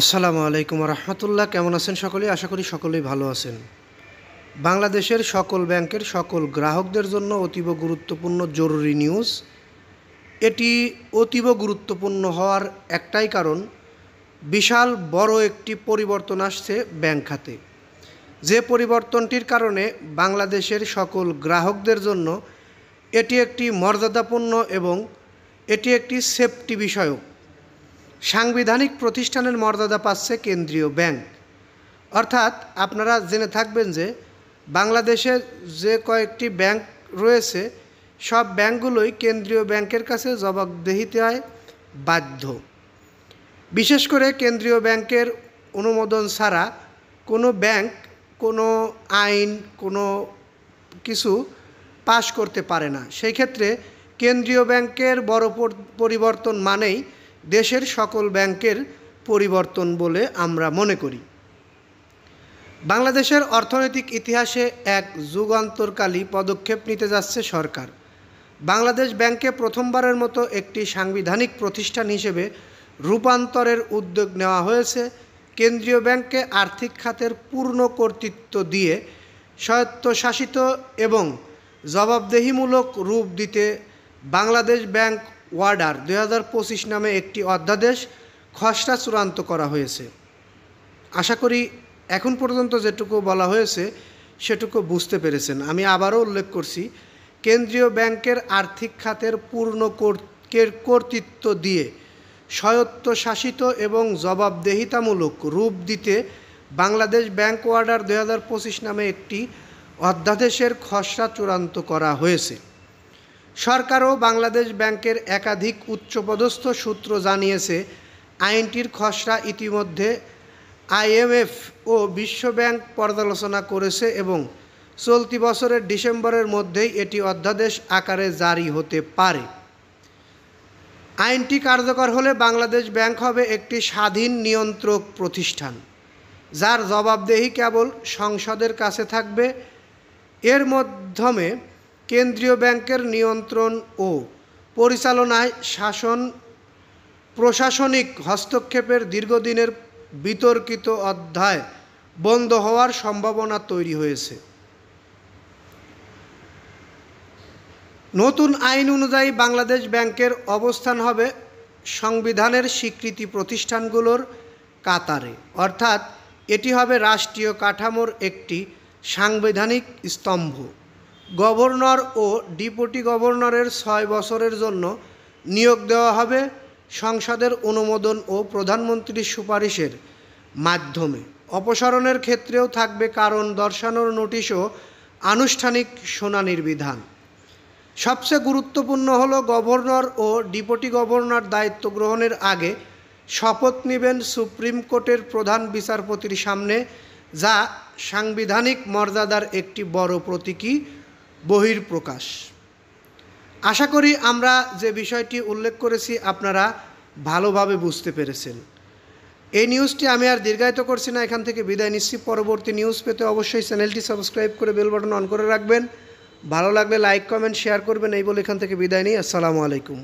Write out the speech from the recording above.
আসসালামু আলাইকুম রহমতুল্লাহ। কেমন আছেন সকলে? আশা করি সকলেই ভালো আছেন। বাংলাদেশের সকল ব্যাংকের সকল গ্রাহকদের জন্য অতীব গুরুত্বপূর্ণ জরুরি নিউজ। এটি অতীব গুরুত্বপূর্ণ হওয়ার একটাই কারণ, বিশাল বড় একটি পরিবর্তন আসছে ব্যাংক খাতে। যে পরিবর্তনটির কারণে বাংলাদেশের সকল গ্রাহকদের জন্য এটি একটি মর্যাদাপূর্ণ এবং এটি একটি সেফটি বিষয়ক সাংবিধানিক প্রতিষ্ঠানের মর্যাদা পাচ্ছে কেন্দ্রীয় ব্যাংক। অর্থাৎ আপনারা জেনে থাকবেন যে বাংলাদেশে যে কয়েকটি ব্যাংক রয়েছে সব ব্যাংকগুলোই কেন্দ্রীয় ব্যাংকের কাছে জবাবদিহিতায় বাধ্য। বিশেষ করে কেন্দ্রীয় ব্যাংকের অনুমোদন ছাড়া কোনো ব্যাংক কোনো আইন কোনো কিছু পাশ করতে পারে না। সেই ক্ষেত্রে কেন্দ্রীয় ব্যাংকের বড় পরিবর্তন মানেই দেশের সকল ব্যাংকের পরিবর্তন বলে আমরা মনে করি। বাংলাদেশের অর্থনৈতিক ইতিহাসে এক যুগান্তরকালী পদক্ষেপ নিতে যাচ্ছে সরকার। বাংলাদেশ ব্যাংকে প্রথমবারের মতো একটি সাংবিধানিক প্রতিষ্ঠান হিসেবে রূপান্তরের উদ্যোগ নেওয়া হয়েছে। কেন্দ্রীয় ব্যাংককে আর্থিক খাতের পূর্ণ কর্তৃত্ব দিয়ে স্বায়ত্তশাসিত এবং জবাবদিহিমূলক রূপ দিতে বাংলাদেশ ব্যাংক অর্ডার 2025 নামে একটি অধ্যাদেশ খসড়া চূড়ান্ত করা হয়েছে। আশা করি এখন পর্যন্ত যেটুকু বলা হয়েছে সেটুকু বুঝতে পেরেছেন। আমি আবারও উল্লেখ করছি, কেন্দ্রীয় ব্যাংকের আর্থিক খাতের পূর্ণ কর্তৃত্ব দিয়ে স্বায়ত্তশাসিত এবং জবাবদিহিতামূলক রূপ দিতে বাংলাদেশ ব্যাংক অর্ডার 2025 নামে একটি অধ্যাদেশের খসড়া চূড়ান্ত করা হয়েছে। সরকারও বাংলাদেশ ব্যাংকের একাধিক উচ্চপদস্থ সূত্র জানিয়েছে, আইনটির খসড়া ইতিমধ্যে IMF ও বিশ্বব্যাংক পর্যালোচনা করেছে এবং চলতি বছরের ডিসেম্বরের মধ্যেই এটি অধ্যাদেশ আকারে জারি হতে পারে। আইনটি কার্যকর হলে বাংলাদেশ ব্যাংক হবে একটি স্বাধীন নিয়ন্ত্রক প্রতিষ্ঠান, যার জবাবদিহি কেবল সংসদের কাছে থাকবে। এর মাধ্যমে কেন্দ্রীয় ব্যাংকের নিয়ন্ত্রণ ও পরিচালনায় প্রশাসনিক হস্তক্ষেপের দীর্ঘদিনের বিতর্কিত অধ্যায় বন্ধ হওয়ার সম্ভাবনা তৈরি হয়েছে। নতুন আইন অনুযায়ী বাংলাদেশ ব্যাংকের অবস্থান হবে সংবিধানের স্বীকৃতি প্রতিষ্ঠানগুলোর কাতারে, অর্থাৎ এটি হবে রাষ্ট্রীয় কাঠামোর একটি সাংবিধানিক স্তম্ভ। গভর্নর ও ডেপুটি গভর্নরের 6 বছরের জন্য নিয়োগ দেওয়া হবে সংসদের অনুমোদন ও প্রধানমন্ত্রীর সুপারিশের মাধ্যমে। অপসারণের ক্ষেত্রেও থাকবে কারণ দর্শানোর নোটিশ ও আনুষ্ঠানিক শুনানির বিধান। সবচেয়ে গুরুত্বপূর্ণ হলো, গভর্নর ও ডেপুটি গভর্নর দায়িত্ব গ্রহণের আগে শপথ নেবেন সুপ্রিম কোর্টের প্রধান বিচারপতির সামনে, যা সাংবিধানিক মর্যাদার একটি বড় প্রতীকী বহিঃপ্রকাশ। আশা করি আমরা যে বিষয়টি উল্লেখ করেছি আপনারা ভালোভাবে বুঝতে পেরেছেন। এই নিউজটি আমি আর দীর্ঘায়িত করছি না, এখান থেকে বিদায় নিচ্ছি। পরবর্তী নিউজ পেতে অবশ্যই চ্যানেলটি সাবস্ক্রাইব করে বেল বাটন অন করে রাখবেন। ভালো লাগলে লাইক কমেন্ট শেয়ার করবেন। এই বলে এখান থেকে বিদায় নিই। আসসালামু আলাইকুম।